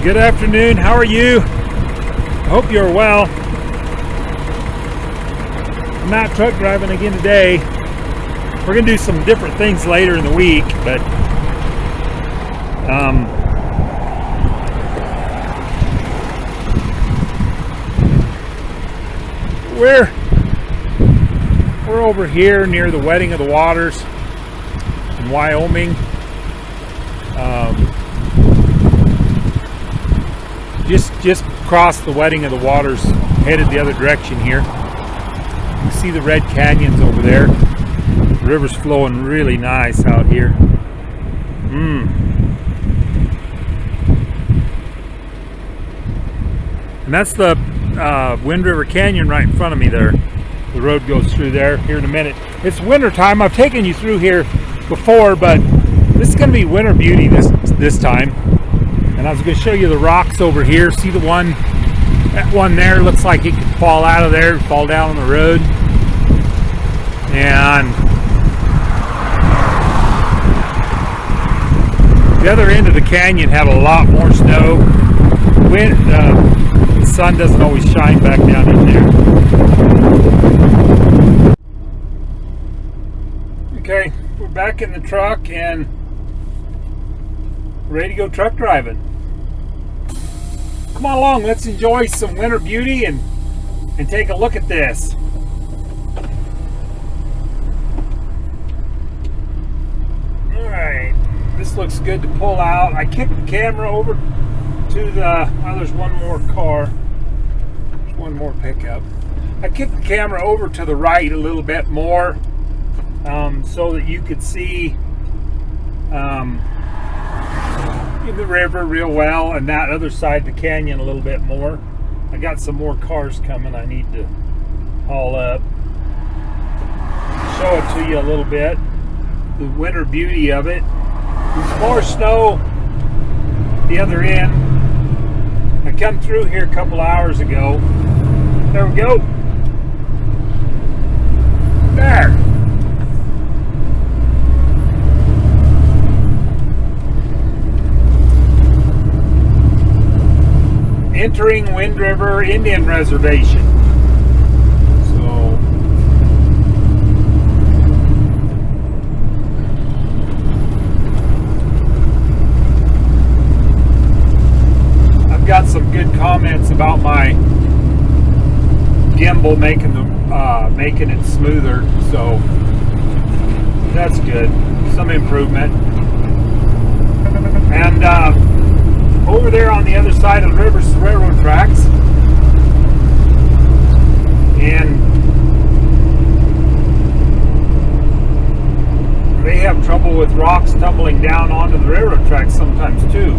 Good afternoon. How are you? I hope you're well. I'm not truck driving again today. We're going to do some different things later in the week, but we're over here near the Wedding of the Waters in Wyoming. Just crossed the Wedding of the Waters, headed the other direction here. You can see the red canyons over there. The river's flowing really nice out here. And that's the Wind River Canyon right in front of me there. The road goes through there here in a minute. It's winter time. I've taken you through here before, but this is going to be winter beauty this time. And I was going to show you the rocks over here. See the one? That one there looks like it could fall out of there, fall down on the road. And the other end of the canyon had a lot more snow. The sun doesn't always shine back down in there. Okay, we're back in the truck and ready to go truck driving. Come on along, let's enjoy some winter beauty and take a look at this. Alright, this looks good to pull out. I kicked the camera over to the, there's one more car. There's one more pickup. I kicked the camera over to the right a little bit more so that you could see in the river real well, and that other side of the canyon a little bit more. I got some more cars coming I need to haul up. Show it to you a little bit, the winter beauty of it. There's more snow the other end. I come through here a couple hours ago. There we go. There. Entering Wind River Indian Reservation. So I've got some good comments about my gimbal making it smoother, so that's good. Some improvement. And over there on the other side of the river is the railroad tracks, and they have trouble with rocks tumbling down onto the railroad tracks sometimes too.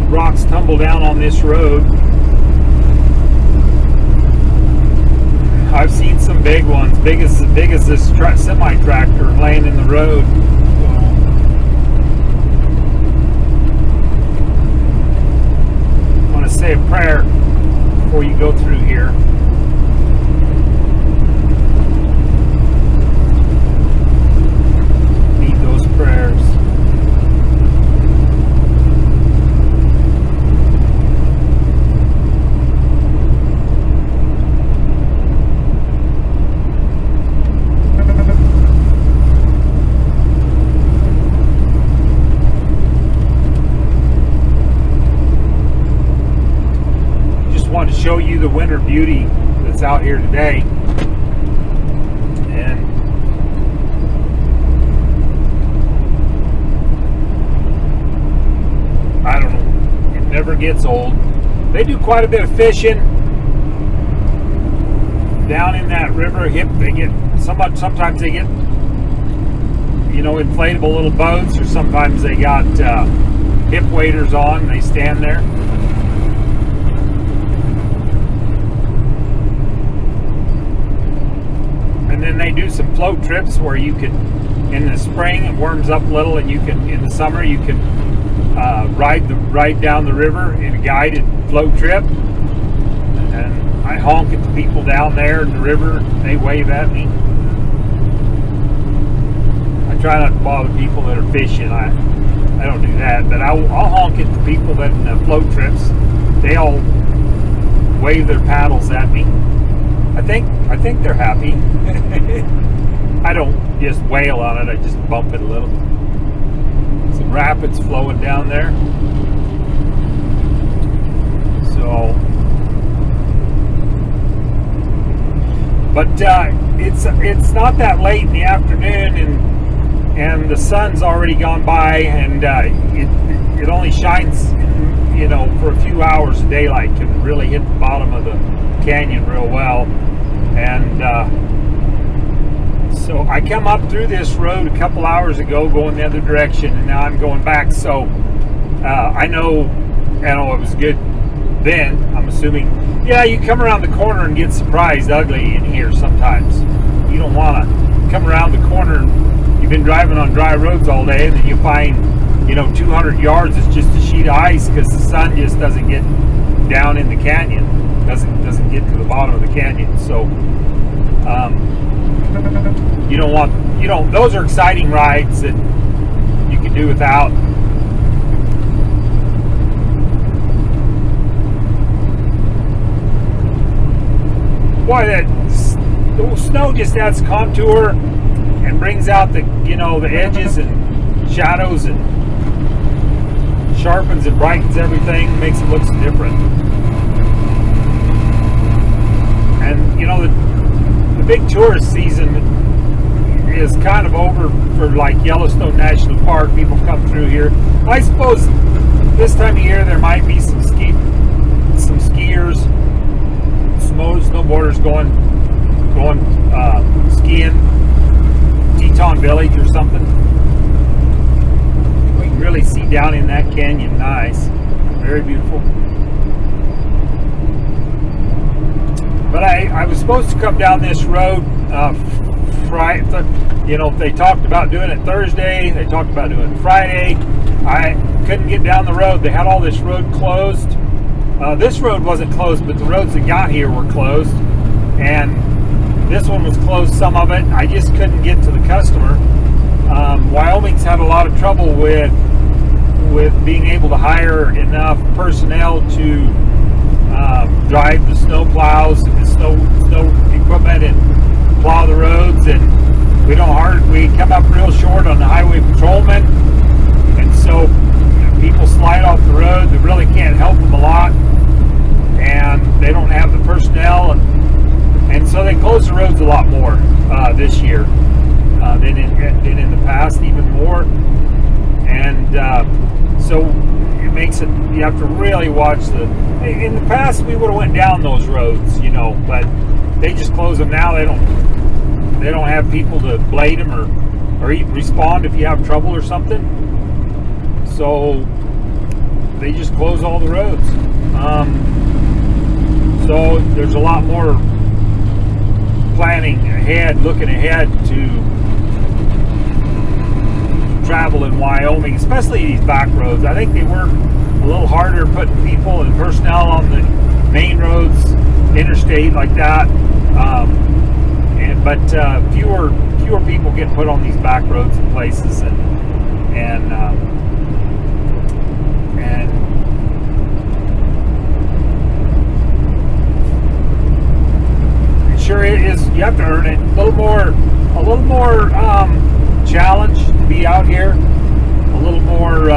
Rocks tumble down on this road. I've seen some big ones, big as this semi-tractor laying in the road. Say a prayer before you go through here. Need those prayers. Want to show you the winter beauty that's out here today, and I don't know, it never gets old. They do quite a bit of fishing down in that river. They get sometimes they get, inflatable little boats, or sometimes they got hip waders on and they stand there. And then they do some float trips where you can, in the spring it warms up a little, and you can, in the summer you can ride down the river in a guided float trip. And I honk at the people down there in the river, they wave at me. I try not to bother people that are fishing. I don't do that, but I'll honk at the people that float trips. They all wave their paddles at me. I think they're happy. I don't just wail on it. I just bump it a little. Some rapids flowing down there. So, but it's not that late in the afternoon, and the sun's already gone by, and it only shines, for a few hours of daylight, can really hit the bottom of the canyon real well. And so I come up through this road a couple hours ago going the other direction, and now I'm going back. So I know it was good then. I'm assuming, you come around the corner and get surprised ugly in here sometimes. You don't want to come around the corner and you've been driving on dry roads all day, and then you find 200 yards is just a sheet of ice because the sun just doesn't get down in the canyon, doesn't get to the bottom of the canyon. So those are exciting rides that you can do without. Boy, the snow just adds contour and brings out the edges and shadows, and sharpens and brightens everything, makes it look different. And the big tourist season is kind of over for like Yellowstone National Park. People come through here. I suppose this time of year there might be some skiers, snowboarders going skiing, Teton Village or something. We can really see down in that canyon. Nice, very beautiful. But I was supposed to come down this road Friday. They talked about doing it Thursday. They talked about doing it Friday. I couldn't get down the road. They had all this road closed. This road wasn't closed, but the roads that got here were closed. And this one was closed, some of it. I just couldn't get to the customer. Wyoming's had a lot of trouble with being able to hire enough personnel to drive the snow plows and the snow equipment and plow the roads, and we come up real short on the highway patrolmen, and so people slide off the road. They really can't help them a lot, and they don't have the personnel, and so they close the roads a lot more this year than in the past, even more. And so it makes it, you have to really watch in the past we would have went down those roads, but they just close them now. They don't have people to blade them or even respond if you have trouble or something. So they just close all the roads. So there's a lot more planning ahead, looking ahead to travel in Wyoming, especially these back roads. I think they work a little harder putting people and personnel on the main roads, interstate like that, but fewer people get put on these back roads and places, and it sure is. You have to earn it. A little more challenge to be out here. A little more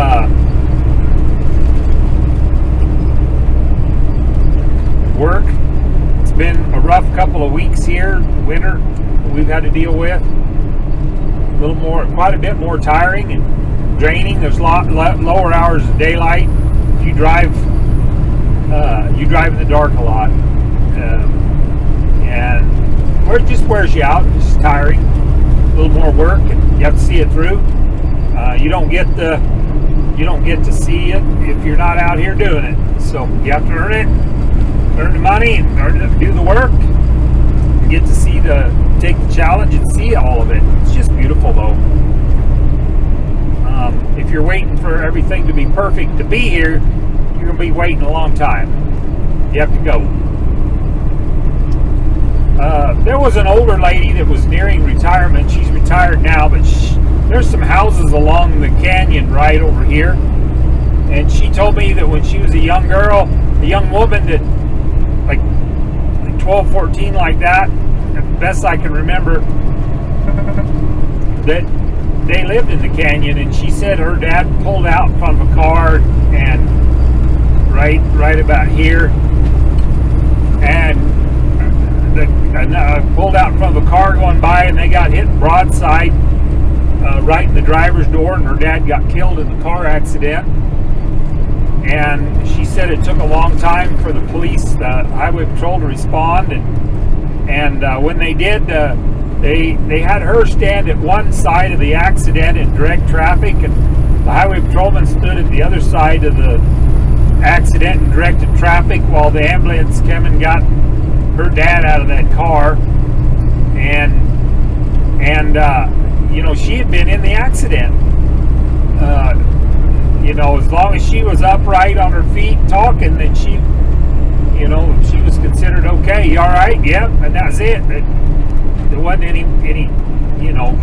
work. It's been a rough couple of weeks here, winter, that we've had to deal with. Quite a bit more tiring and draining. There's lower hours of daylight. You drive in the dark a lot, and it just wears you out. It's tiring. A little more work, and you have to see it through. You don't get to see it if you're not out here doing it. So you have to earn it, earn the money, and do the work. You get to take the challenge and see all of it. It's just beautiful, though. If you're waiting for everything to be perfect to be here, you're going to be waiting a long time. You have to go. There was an older lady that was nearing retirement. She's retired now, but there's some houses houses along the canyon right over here. And she told me that when she was a young girl, a young woman that like 12, 14 like that, the best I can remember, that they lived in the canyon, and she said her dad pulled out in front of a car and right about here, and pulled out in front of a car going by, and they got hit broadside right in the driver's door, and her dad got killed in the car accident. And she said it took a long time for the police, the highway patrol, to respond, and when they did, they had her stand at one side of the accident in direct traffic, and the highway patrolman stood at the other side of the accident in directed traffic while the ambulance came and got her dad out of that car. And you know, she had been in the accident. You know, as long as she was upright on her feet talking, then she, you know, she was considered okay. You all right? Yep. And that's it. There wasn't any, you know,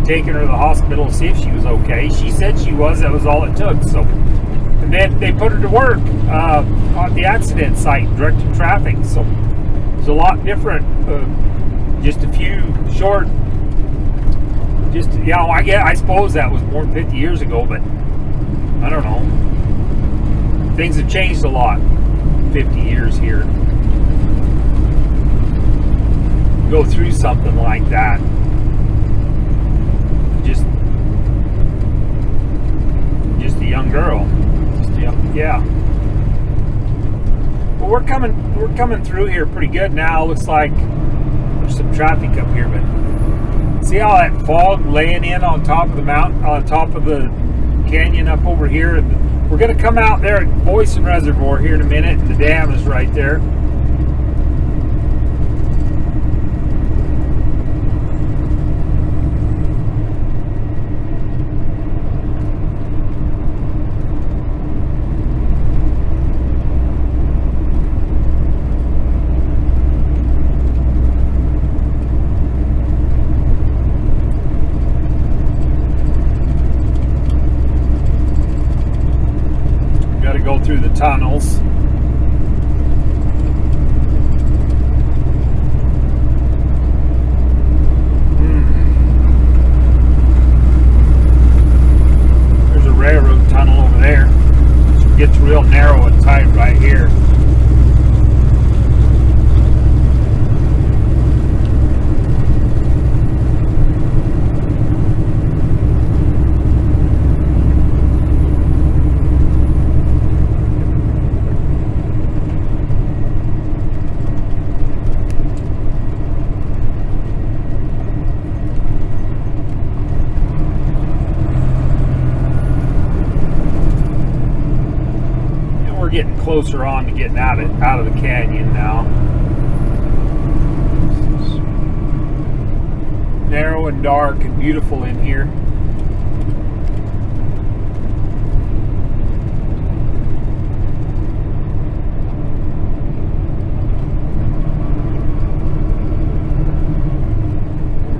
taking her to the hospital to see if she was okay. She said she was. That was all it took. So, and then they put her to work on the accident site, directed traffic. So it was a lot different. Just a few short. Just, you know, I suppose that was more than 50 years ago, but I don't know. Things have changed a lot. 50 years here. Go through something like that. Just a young girl. Yeah. Well, we're coming through here pretty good now. Looks like there's some traffic up here, but see all that fog laying in on top of the mountain, on top of the canyon up over here. And we're going to come out there at Boyson Reservoir here in a minute, and the dam is right there. Go through the tunnels. There's a railroad tunnel over there. It gets real narrow and tight right here. Getting closer on to getting out of the canyon now. Narrow and dark and beautiful in here.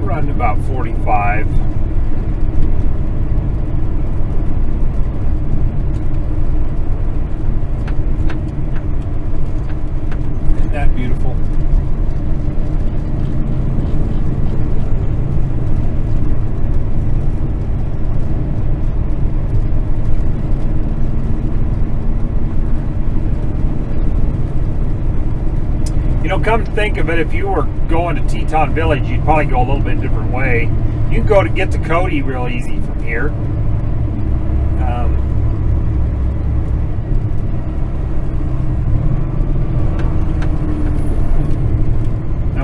We're running about 45. That beautiful. You know, come to think of it, if you were going to Teton Village, you'd probably go a little bit different way. You can go to get to Cody real easy from here.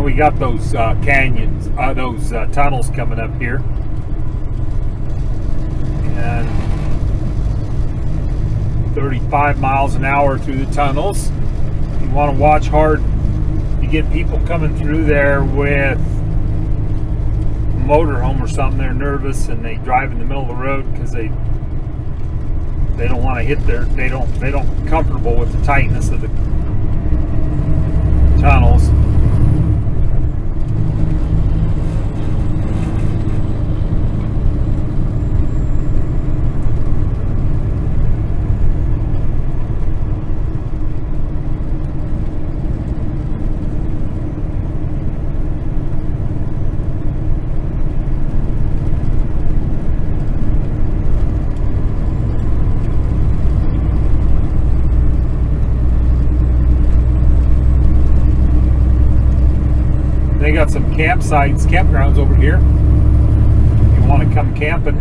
We got those canyons, those tunnels coming up here, and 35 miles an hour through the tunnels. You want to watch hard. You get people coming through there with a motorhome or something. They're nervous and they drive in the middle of the road because they don't want to hit they don't comfortable with the tightness of the tunnels. campgrounds over here. If you want to come camping.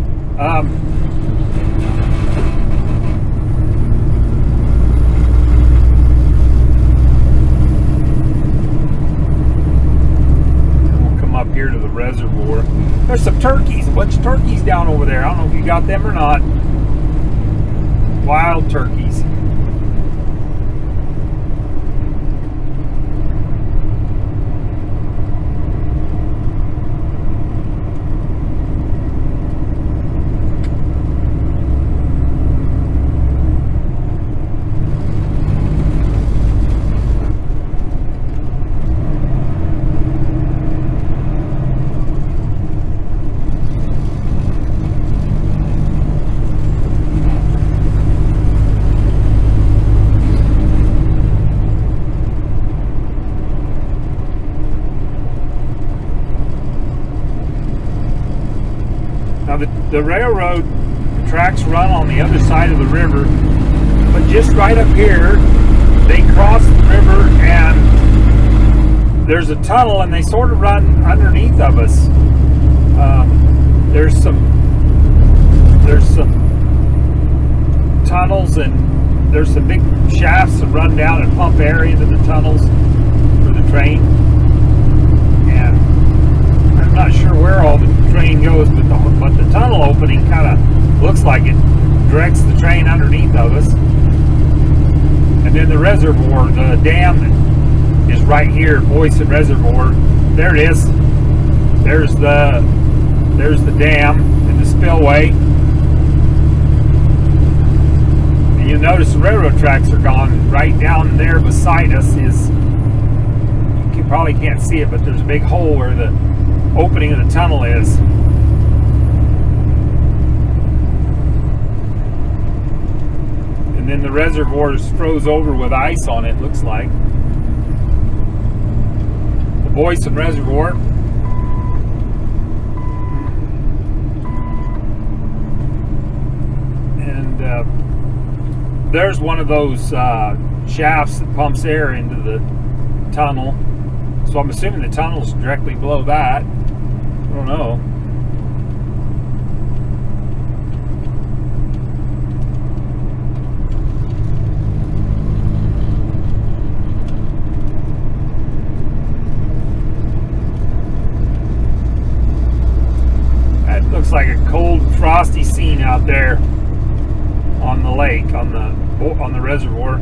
We'll come up here to the reservoir. There's some turkeys, a bunch of turkeys down over there. I don't know if you got them or not. Wild turkeys. Now the railroad tracks run on the other side of the river, but just right up here, they cross the river and there's a tunnel and they sort of run underneath of us. There's some tunnels and there's some big shafts that run down and pump air into the tunnels for the train. And I'm not sure where all the train goes, but the tunnel opening kind of looks like it directs the train underneath of us. And then the reservoir, the dam is right here, Boyson Reservoir. There it is. There's the dam and the spillway. And you'll notice the railroad tracks are gone. Right down there beside us is, you probably can't see it, but there's a big hole where the opening of the tunnel is. And then the reservoir is froze over with ice on it, looks like. The Boyson Reservoir. And there's one of those shafts that pumps air into the tunnel. So I'm assuming the tunnel's directly below that. I don't know. That looks like a cold, frosty scene out there on the lake, on the reservoir.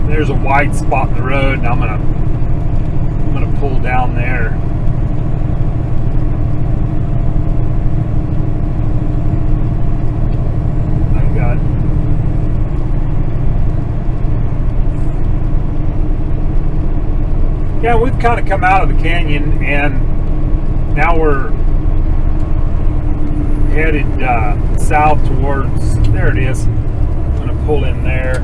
There's a wide spot in the road, and I'm gonna pull down there. I got yeah, we've kind of come out of the canyon, and now we're headed south towards, there it is. I'm gonna pull in there.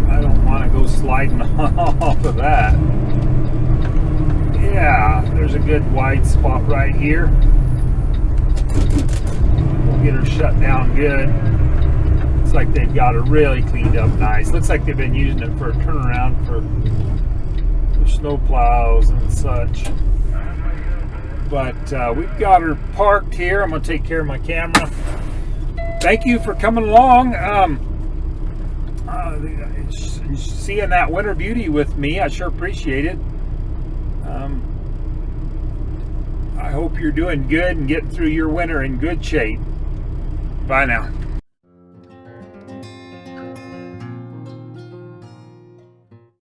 I don't want to go sliding off of that. Yeah, there's a good wide spot right here. We'll get her shut down good. Looks like they've got her really cleaned up nice. Looks like they've been using it for a turnaround for snow plows and such. But we've got her parked here. I'm going to take care of my camera. Thank you for coming along, seeing that winter beauty with me. I sure appreciate it. I hope you're doing good and getting through your winter in good shape. Bye now.